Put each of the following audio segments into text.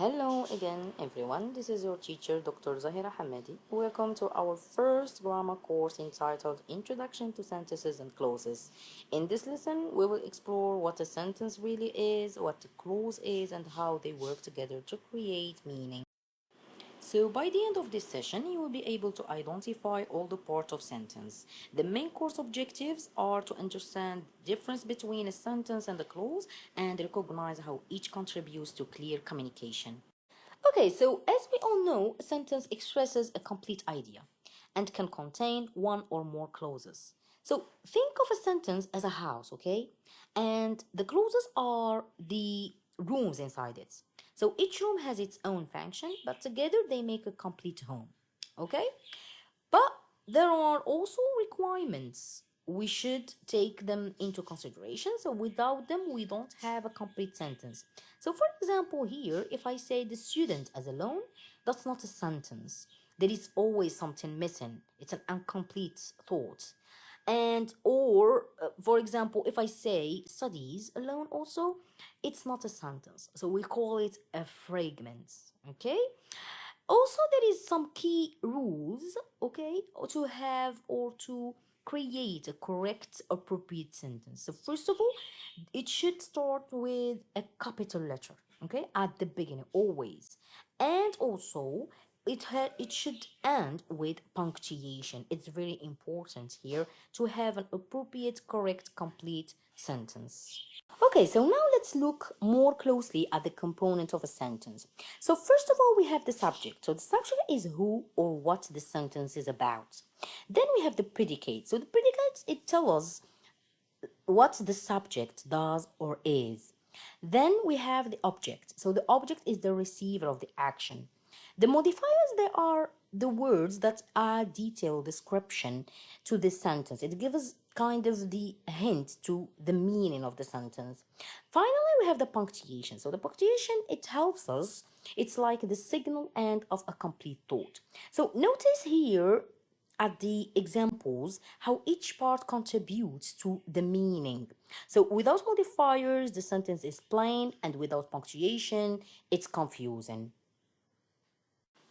Hello again, everyone. This is your teacher, Dr. Zahira Hamadi. Welcome to our first grammar course entitled Introduction to Sentences and Clauses. In this lesson, we will explore what a sentence really is, what a clause is, and how they work together to create meaning. So by the end of this session, you will be able to identify all the parts of sentence. The main course objectives are to understand the difference between a sentence and a clause and recognize how each contributes to clear communication. Okay, so as we all know, a sentence expresses a complete idea and can contain one or more clauses. So think of a sentence as a house, okay? And the clauses are the rooms inside it. So each room has its own function, but together they make a complete home, okay? But there are also requirements. We should take them into consideration. So without them, we don't have a complete sentence. So for example, here, if I say the student as alone, that's not a sentence. There is always something missing. It's an incomplete thought. And or for example, if I say studies alone also, it's not a sentence. So we call it a fragment. Okay. Also, there is some key rules, okay, to have or to create a correct appropriate sentence. So first of all, it should start with a capital letter, okay, at the beginning always. And also it should end with punctuation. It's very important here to have an appropriate, correct, complete sentence. Okay, so now let's look more closely at the component of a sentence. So first of all, we have the subject. So the subject is who or what the sentence is about. Then we have the predicate. So the predicates, it tells us what the subject does or is. Then we have the object. So the object is the receiver of the action. The modifiers, they are the words that add detailed description to the sentence. It gives us kind of the hint to the meaning of the sentence. Finally, we have the punctuation. So the punctuation, it helps us. It's like the signal end of a complete thought. So notice here at the examples how each part contributes to the meaning. So without modifiers, the sentence is plain, and without punctuation, it's confusing.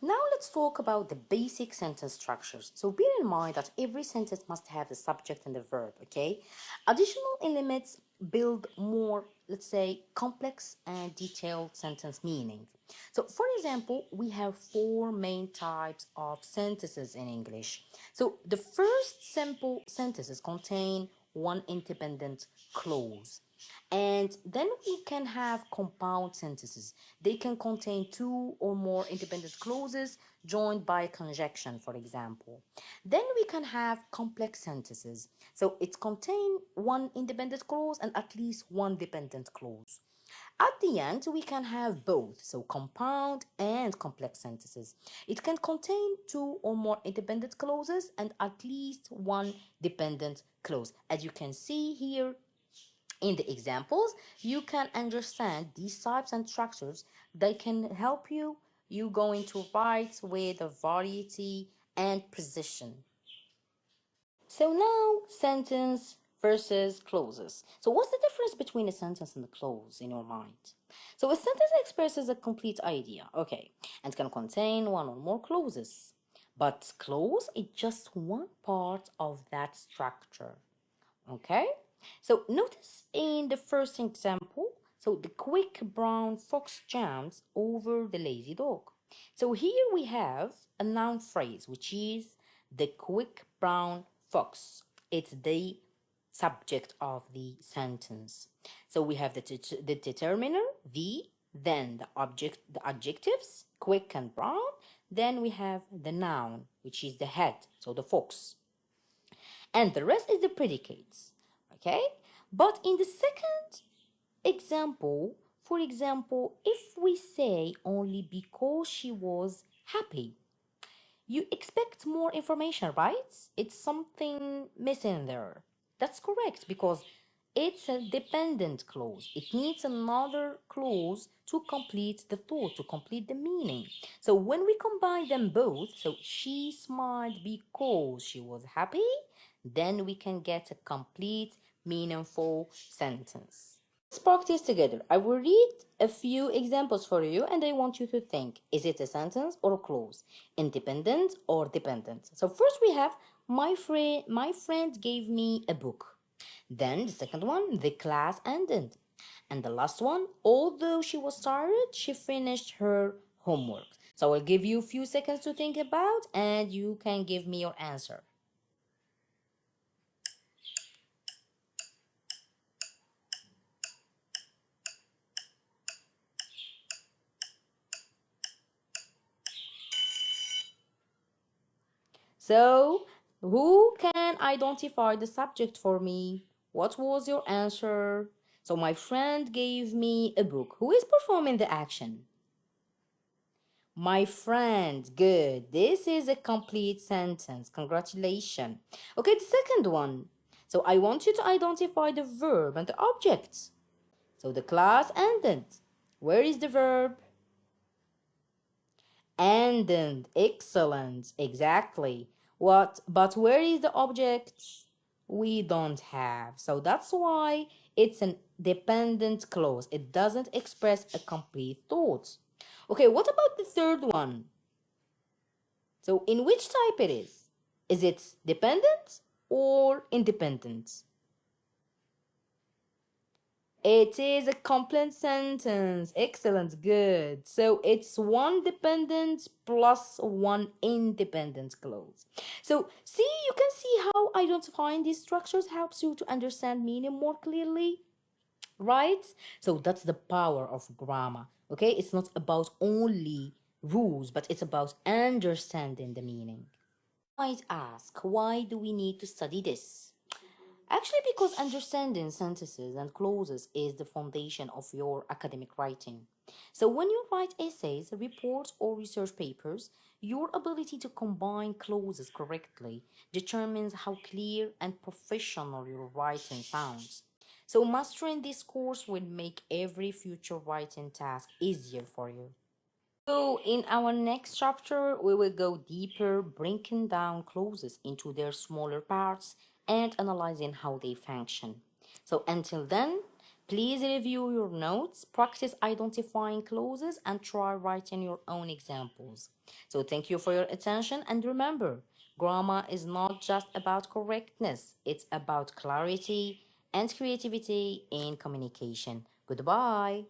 Now let's talk about the basic sentence structures. So bear in mind that every sentence must have the subject and the verb, okay? Additional elements build more, let's say, complex and detailed sentence meaning. So for example, we have four main types of sentences in English. So the first simple sentences contain one independent clause. And then we can have compound sentences. They can contain two or more independent clauses joined by a conjunction, for example. Then we can have complex sentences. So it contains one independent clause and at least one dependent clause. At the end, we can have both, so compound and complex sentences. It can contain two or more independent clauses and at least one dependent clause. As you can see here, in the examples, you can understand these types and structures. They can help you. You going to write with a variety and precision. So now, sentence versus clauses. So what's the difference between a sentence and a clause in your mind? So a sentence expresses a complete idea, okay, and can contain one or more clauses. But clause is just one part of that structure. Okay, so notice in the first example, so the quick brown fox jumps over the lazy dog. So here we have a noun phrase, which is the quick brown fox. It's the subject of the sentence. So we have the determiner, the, then the adjectives, quick and brown. Then we have the noun, which is the head, so the fox, and the rest is the predicates. Okay, but in the second example, for example, if we say only because she was happy, you expect more information, right? It's something missing there. That's correct, because it's a dependent clause. It needs another clause to complete the thought, to complete the meaning. So when we combine them both, so she smiled because she was happy, then we can get a complete, meaningful sentence. Let's practice together. I will read a few examples for you and I want you to think, is it a sentence or a clause? Independent or dependent? So first we have my friend gave me a book. Then the second one, the class ended. And the last one, although she was tired, she finished her homework. So I'll give you a few seconds to think about and you can give me your answer. So, who can identify the subject for me? What was your answer? So, my friend gave me a book. Who is performing the action? My friend. Good. This is a complete sentence. Congratulations. Okay, the second one. So, I want you to identify the verb and the object. So, the class ended. Where is the verb? And excellent, exactly. What? But where is the object? We don't have. So that's why it's an dependent clause. It doesn't express a complete thought. Okay, what about the third one? So in which type it is? Is it dependent or independent? It is a complete sentence. Excellent, good. So it's one dependent plus one independent clause. So see, you can see how identifying these structures helps you to understand meaning more clearly, right? So that's the power of grammar. Okay, it's not about only rules, but it's about understanding the meaning. You might ask, why do we need to study this? Actually, because understanding sentences and clauses is the foundation of your academic writing. So, when you write essays, reports, or research papers, your ability to combine clauses correctly determines how clear and professional your writing sounds. So, mastering this course will make every future writing task easier for you. So, in our next chapter, we will go deeper, breaking down clauses into their smaller parts and analyzing how they function. So, until then, please review your notes, practice identifying clauses, and try writing your own examples. So, thank you for your attention, and remember, grammar is not just about correctness, it's about clarity and creativity in communication. Goodbye.